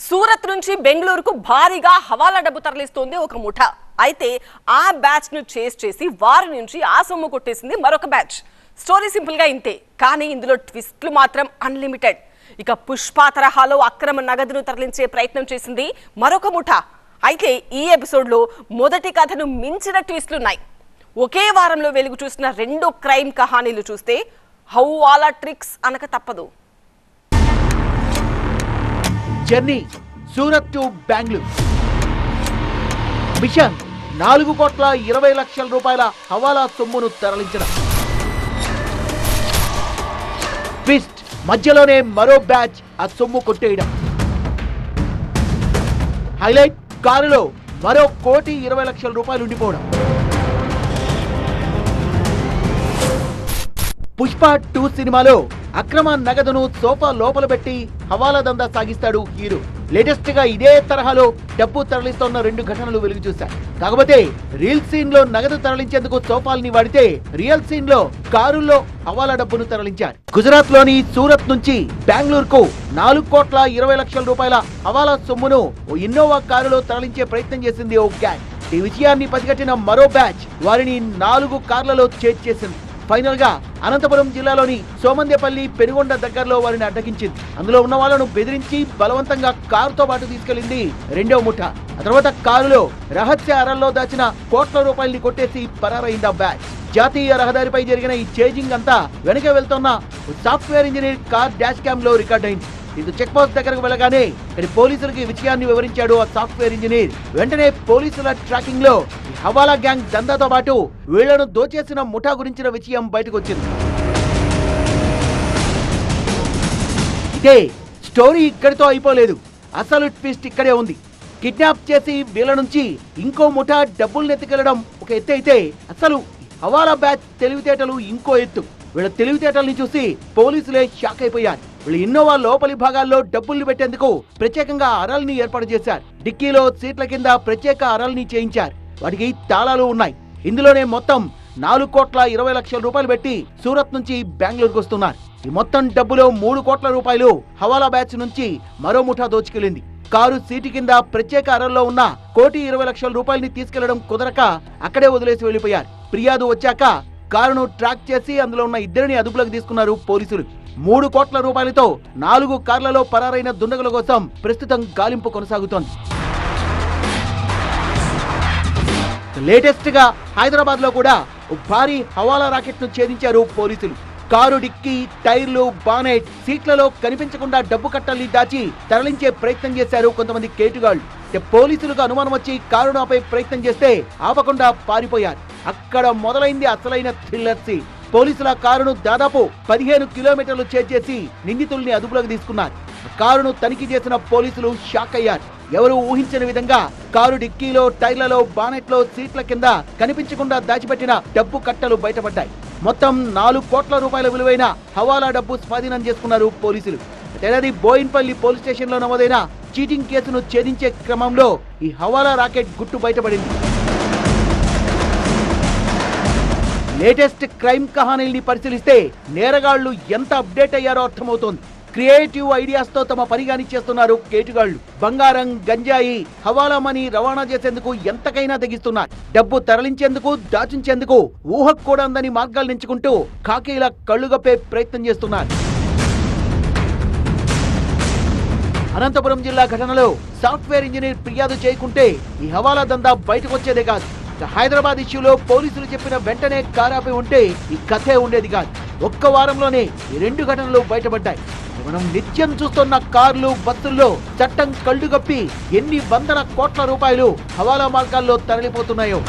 సూరత్ నుంచి బెంగళూరుకు భారీగా హవాలా డబ్బు తరలిస్తోంది ఒక ముఠా. అయితే ఆ బ్యాచ్ ను చేస్ చేసి వారి నుంచి ఆ సొమ్ము కొట్టేసింది మరొక బ్యాచ్. స్టోరీ సింపుల్ గా ఇంతే, కానీ ఇందులో ట్విస్ట్లు మాత్రం అన్లిమిటెడ్. ఇక పుష్ప తరహాలో అక్రమ నగదును తరలించే ప్రయత్నం చేసింది మరొక ముఠా. అయితే ఈ ఎపిసోడ్ లో మొదటి కథను మించిన ట్విస్ట్లున్నాయి. ఒకే వారంలో వెలుగు చూసిన రెండు క్రైమ్ కహానీలు చూస్తే హవాలా ట్రిక్స్ అనక తప్పదు. Journey Surat to Bengaluru. Mission 4,20,00,000 రూపాయల హవాలా సొమ్మును తరలించడం. ట్విస్ట్, మధ్యలోనే మరో బ్యాచ్ ఆ సొమ్ము కొట్టేయడం. హైలైట్, కారులో మరో 1,20,00,000 రూపాయలు ఉండిపోవడం. పుష్ప 2 సినిమాలో అక్రమ నగదును సోఫా లోపల పెట్టి హవాలా దందా సాగిస్తాడు హీరో. లేటెస్ట్ గా ఇదే తరహాలో డబ్బు తరలిస్తున్న రెండు ఘటనలు వెలుగు చూశాయి. కాకపోతే రీల్ సీన్ లో నగదు తరలించేందుకు సోఫాల్ని వాడితే, రియల్ సీన్ లో కారుల్లో హవాలా డబ్బును తరలించారు. గుజరాత్ లోని సూరత్ నుంచి బెంగళూరుకు 4,20,00,000 రూపాయల హవాలా సొమ్మును ఓ ఇన్నోవా కారులో తరలించే ప్రయత్నం చేసింది ఓ గ్యాంగ్. ఈ విజయాన్ని పసిగట్టిన మరో బ్యాచ్ వారిని 4 కార్లలో చేర్చేసింది. ఫైనల్ గా అనంతపురం జిల్లాలోని సోమందేపల్లి పెనుగొండ దగ్గరలో వారిని అడ్డగించింది. అందులో ఉన్న వాళ్ళను బెదిరించి బలవంతంగా కారుతో పాటు తీసుకెళ్లింది రెండో ముఠా. ఆ తర్వాత కారులో రహస్య అరల్లో దాచిన కోట్ల రూపాయల్ని కొట్టేసి పరారైంది ఆ బ్యాచ్. జాతీయ రహదారిపై జరిగిన ఈ చేజింగ్ అంతా వెనక వెళ్తున్న software engineer car dash cam లో రికార్డ్ అయింది. ఇది చెక్ పోస్ట్ దగ్గరకు వెళ్ళగానే పోలీసులకి విషయాన్ని వివరించాడు ఆ సాఫ్ట్వేర్ ఇంజనీర్. వెంటనే పోలీసుల ట్రాకింగ్ లో హవాలా గ్యాంగ్ దందాతో పాటు వీళ్లను దోచేసిన ముఠా గురించిన విషయం బయటకు వచ్చింది. ఇదే స్టోరీ ఇక్కడితో అయిపోలేదు. అసలు ట్విస్ట్ ఇక్కడే ఉంది. కిడ్నాప్ చేసి వీళ్ళ నుంచి ఇంకో ముఠా డబ్బులు ఎత్తుకెళ్లడం ఒక ఎత్తు అయితే, అసలు హవాలా బ్యాచ్ తెలివితేటలు ఇంకో ఎత్తు. వీళ్ళ తెలివితేటల్ని చూసి పోలీసులే షాక్ అయిపోయారు. వీళ్ళు ఇన్నోవా లోపలి భాగాల్లో డబ్బుల్ని పెట్టేందుకు ప్రత్యేకంగా అరల్ని ఏర్పాటు చేశారు. డిక్కీలో సీట్ల కింద ప్రత్యేక అరల్ని చేయించారు. వాటికి తాళాలు ఉన్నాయి. ఇందులోనే మొత్తం 4,20,00,000 రూపాయలు పెట్టి సూరత్ నుంచి బెంగళూరుకు వస్తున్నారు. ఈ మొత్తం డబ్బులో 3 కోట్ల రూపాయలు హవాలా బ్యాచ్ నుంచి మరో ముఠా దోచుకెళ్లింది. కారు సీటు కింద ప్రత్యేక అరల్లో ఉన్న 1,20,00,000 రూపాయలని తీసుకెళ్లడం కుదరక అక్కడే వదిలేసి వెళ్లిపోయారు. ఫిర్యాదు వచ్చాక కారును ట్రాక్ చేసి అందులో ఉన్న ఇద్దరిని అదుపులోకి తీసుకున్నారు పోలీసులు. 3 కోట్ల రూపాయలతో 4 కార్లలో పరారైన దుండగుల కోసం ప్రస్తుతం గాలింపు కొనసాగుతోంది. లేటెస్ట్ గా హైదరాబాద్ లో కూడా భారీ హవాలా రాకెట్ ను ఛేదించారు పోలీసులు. కారు డిక్కీ, టైర్లు, బానెట్, సీట్లలో కనిపించకుండా డబ్బు కట్టల్ని దాచి తరలించే ప్రయత్నం చేశారు కొంతమంది కేటుగాళ్లు. పోలీసులకు అనుమానం వచ్చి కారును ఆపే ప్రయత్నం చేస్తే ఆపకుండా పారిపోయారు. అక్కడ మొదలైంది అసలైన థ్రిల్లర్ సీన్. పోలీసుల కారును దాదాపు 15 కిలోమీటర్లు చేర్చేసి నిందితుల్ని అదుపులోకి తీసుకున్నారు. కారును తనిఖీ చేసిన పోలీసులు షాక్ అయ్యారు. ఎవరు ఊహించని విధంగా కారు డిక్కీలో, టైర్లలో, బానెట్లో, సీట్ల కింద కనిపించకుండా దాచిపెట్టిన డబ్బు కట్టలు బయటపడ్డాయి. మొత్తం 4 కోట్ల రూపాయల విలువైన హవాలా డబ్బు స్వాధీనం చేసుకున్నారు పోలీసులు. ఏడాది బోయిన్పల్లి పోలీస్ స్టేషన్ లో నమోదైన చీటింగ్ కేసును ఛేదించే క్రమంలో ఈ హవాలా రాకెట్ గుట్టు బయటపడింది. లేటెస్ట్ క్రైమ్ కహానీల్ని పరిశీలిస్తే నేరగాళ్లు ఎంత అప్డేట్ అయ్యారో అర్థమవుతోంది. క్రియేటివ్ ఐడియాస్ తో తమ పని కానిచ్చేస్తున్నారు కేటుగాళ్లు. బంగారం, గంజాయి, హవాలా మనీ రవాణా చేసేందుకు ఎంతకైనా తెగిస్తున్నారు. డబ్బు తరలించేందుకు, దాచించేందుకు ఊహకు కూడా అందని మార్గాలు ఎంచుకుంటూ కాకీలా కళ్ళుగప్పే ప్రయత్నం చేస్తున్నారు. అనంతపురం జిల్లా ఘటనలో సాఫ్ట్వేర్ ఇంజనీర్ ఫిర్యాదు చేయకుంటే ఈ హవాలా దందా బయటకు వచ్చేదే కాదు. హైదరాబాద్ ఇష్యూలో పోలీసులు చెప్పిన వెంటనే కారాపై ఉంటే ఈ కథే ఉండేది కాదు. ఒక్క వారంలోనే ఈ 2 ఘటనలు బయటపడ్డాయి. మనం నిత్యం చూస్తున్న కార్లు, బస్సుల్లో చట్టం కళ్ళుగప్పి ఎన్ని వందల కోట్ల రూపాయలు హవాలా మార్గాల్లో తరలిపోతున్నాయో.